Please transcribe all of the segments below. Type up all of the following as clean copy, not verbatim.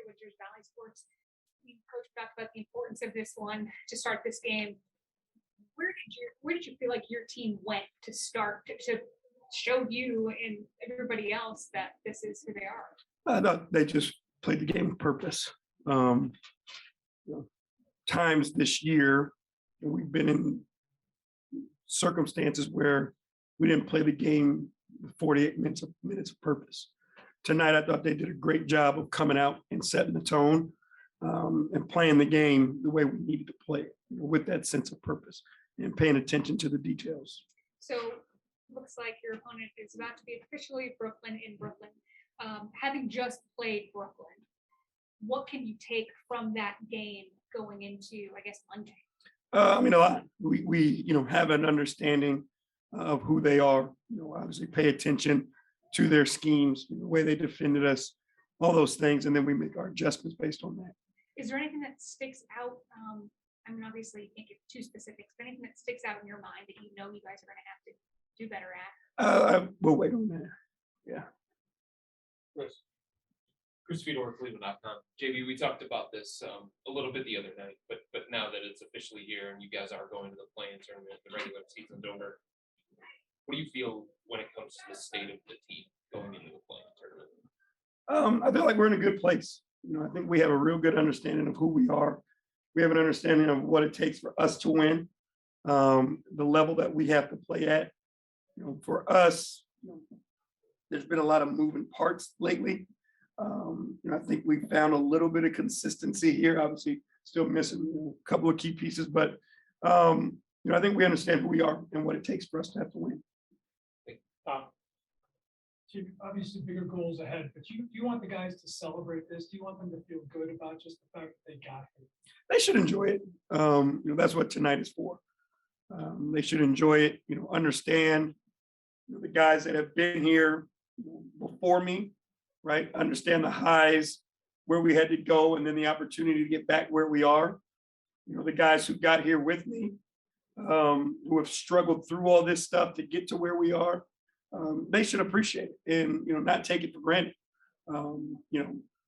Witchers Valley Sports. Coach talked about the importance of this one to start this game. Where did you feel like your team went to start to show you and everybody else that this is who they are? I thought they just played the game with purpose. Times this year, we've been in circumstances where we didn't play the game 48 minutes of purpose. Tonight, I thought they did a great job of coming out and setting the tone and playing the game the way we needed to play it, with that sense of purpose and paying attention to the details. So looks like your opponent is about to be officially Brooklyn in Brooklyn. Having just played Brooklyn, what can you take from that game going into, I guess, Monday? A lot. We have an understanding of who they are. Obviously pay attention to their schemes, the way they defended us, all those things, and then we make our adjustments based on that. Is there anything that sticks out? Obviously you can't give too specifics, but anything that sticks out in your mind that you guys are going to have to do better at? We'll wait on that. Yeah. Chris Fedor, Cleveland.com. JV, we talked about this a little bit the other night, but now that it's officially here and you guys are going to the play-in tournament, the regular season's over, what do you feel when it comes to the state of the team going into the play-in tournament? I feel like we're in a good place. I think we have a real good understanding of who we are. We have an understanding of what it takes for us to win, the level that we have to play at. For us, there's been a lot of moving parts lately. I think we found a little bit of consistency here. Obviously, still missing a couple of key pieces, but I think we understand who we are and what it takes for us to have to win. Obviously, bigger goals ahead, but do you want the guys to celebrate this? Do you want them to feel good about just the fact that they got it? They should enjoy it. That's what tonight is for. They should enjoy it. Understand the guys that have been here before me, right? Understand the highs, where we had to go, and then the opportunity to get back where we are. The guys who got here with me, who have struggled through all this stuff to get to where we are, they should appreciate it and not take it for granted.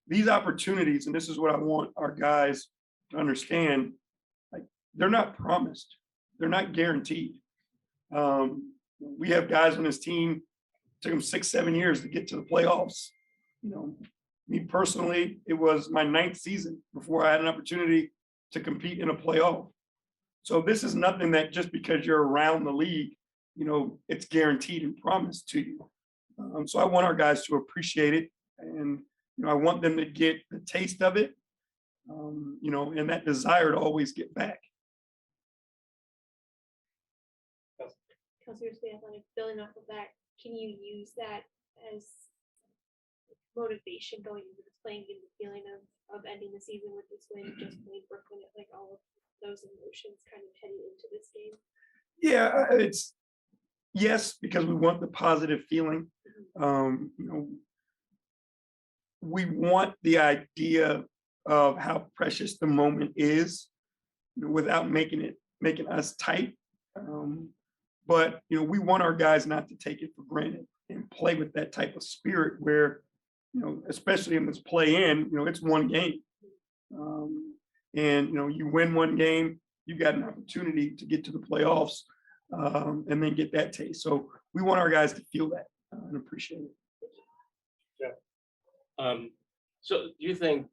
These opportunities, and this is what I want our guys to understand, like, they're not promised, they're not guaranteed. We have guys on this team, took them 6-7 years to get to the playoffs. Me personally, it was my 9th season before I had an opportunity to compete in a playoff. So this is nothing that just because you're around the league, it's guaranteed and promised to you. So I want our guys to appreciate it, and I want them to get the taste of it, and that desire to always get back. Counselor Athletic, building off of that, can you use that as motivation going into the playing game, the feeling of ending the season with this win, just playing Brooklyn, like all of those emotions kind of heading into this game? Yeah, it's yes, because we want the positive feeling. We want the idea of how precious the moment is, without making us tight. But we want our guys not to take it for granted and play with that type of spirit where, especially in this play-in, it's one game. And you win one game, you got an opportunity to get to the playoffs, and then get that taste. So we want our guys to feel that and appreciate it. Yeah. So do you think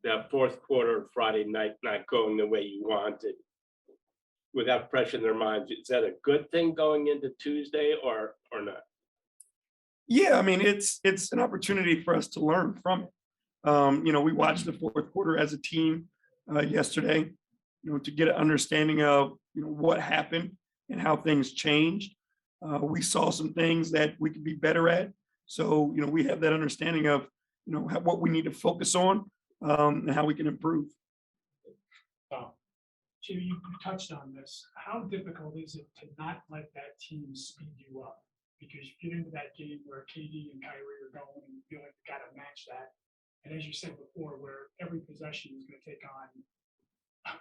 that fourth quarter Friday night not going the way you wanted, without pressure in their minds, is that a good thing going into Tuesday or not? Yeah, it's an opportunity for us to learn from it. We watched the fourth quarter as a team yesterday, to get an understanding of what happened and how things changed. We saw some things that we could be better at. So we have that understanding of what we need to focus on, and how we can improve. Jimmy, you touched on this. How difficult is it to not let that team speed you up? Because you get into that game where KD and Kyrie are going and you feel like you got to match that. And as you said before, where every possession is going to take on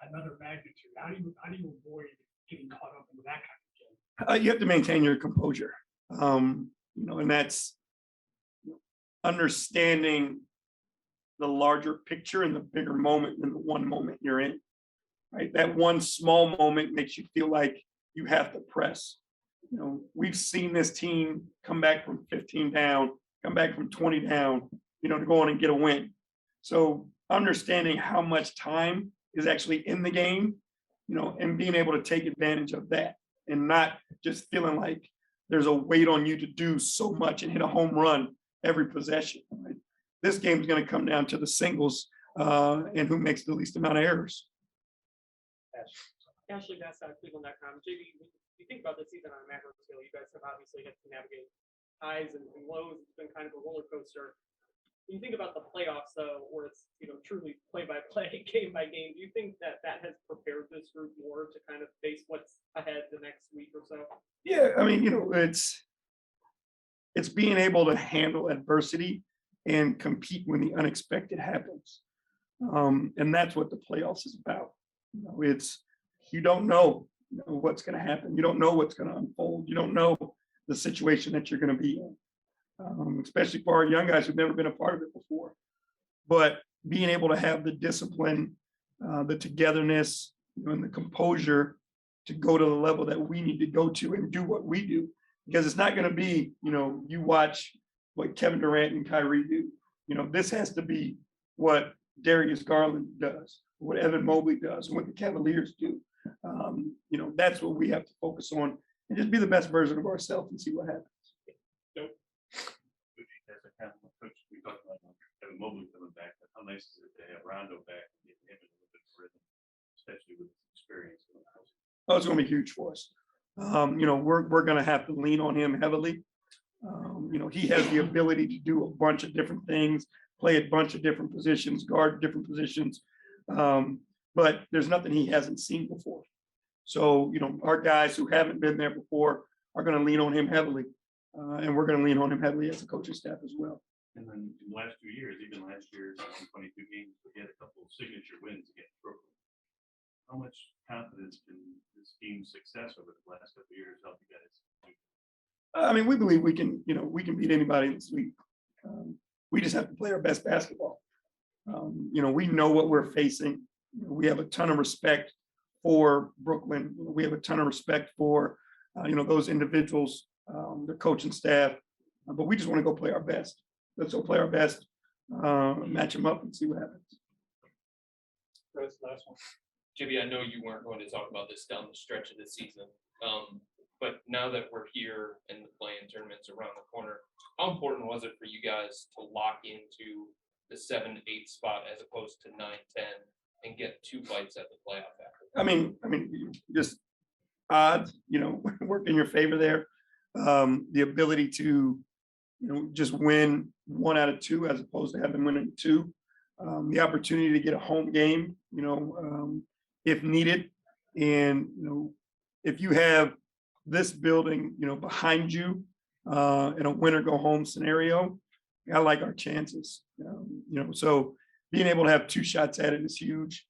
another magnitude. How do you avoid getting caught up into that kind of game? You have to maintain your composure, and that's understanding the larger picture and the bigger moment than the one moment you're in. Right? That one small moment makes you feel like you have to press. We've seen this team come back from 15 down, come back from 20 down, to go on and get a win. So understanding how much time is actually in the game, and being able to take advantage of that and not just feeling like there's a weight on you to do so much and hit a home run every possession. Right? This game is going to come down to the singles and who makes the least amount of errors. Ashley Ness at Cleveland.com. JV, when you think about the season on a macro scale, you guys have obviously had to navigate highs and lows. It's been kind of a roller coaster. When you think about the playoffs, though, where it's truly play by play, game by game, do you think that has prepared this group more to kind of face what's ahead the next week or so? Yeah, I mean, it's being able to handle adversity and compete when the unexpected happens, and that's what the playoffs is about. It's you don't know what's going to happen. You don't know what's going to unfold. You don't know the situation that you're going to be in. Especially for our young guys who've never been a part of it before. But being able to have the discipline, the togetherness, and the composure to go to the level that we need to go to and do what we do. Because it's not going to be, you watch what Kevin Durant and Kyrie do. This has to be what Darius Garland does, what Evan Mobley does, and what the Cavaliers do. That's what we have to focus on and just be the best version of ourselves and see what happens. As a kind of coach, we talked about Evan Mobley coming back, but how nice is it to have Rondo back and get him in a little bit of rhythm, especially with his experience. Oh, it's going to be huge for us. We're going to have to lean on him heavily. He has the ability to do a bunch of different things, play a bunch of different positions, guard different positions, but there's nothing he hasn't seen before. So, our guys who haven't been there before are going to lean on him heavily. And we're going to lean on him heavily as a coaching staff as well. And then in the last 2 years, even last year, 22 games, we had a couple of signature wins against Brooklyn. How much confidence can this team's success over the last couple of years help you guys? I mean, we believe we can beat anybody this week. We just have to play our best basketball. We know what we're facing. We have a ton of respect for Brooklyn. We have a ton of respect for, those individuals. The coaching staff, but we just want to go play our best. Let's go play our best, match them up and see what happens. That's the last one. JB, I know you weren't going to talk about this down the stretch of the season, but now that we're here and the play-in tournament's around the corner, how important was it for you guys to lock into the 7-8 spot as opposed to 9-10 and get 2 bites at the playoff after? I mean, just odds, work in your favor there. The ability to, just win 1 out of 2 as opposed to having winning 2. The opportunity to get a home game, if needed. And, if you have this building, behind you in a win or go home scenario, I like our chances. So being able to have 2 shots at it is huge.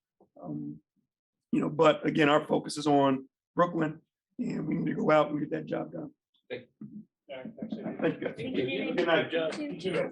But again, our focus is on Brooklyn, and we need to go out and get that job done. Yeah, actually. Thank you. Thank you. Good night. Good job.